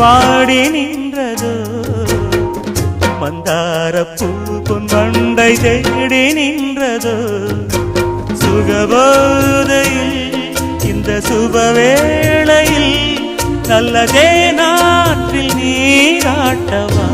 வாடி நின்றதோ மந்தாரப்பூ பொன் வண்டை தேடி நின்றதோ சுகபோதையில் இந்த சுபவேளையில் நல்லதே நாட்டில் நீராட்டவா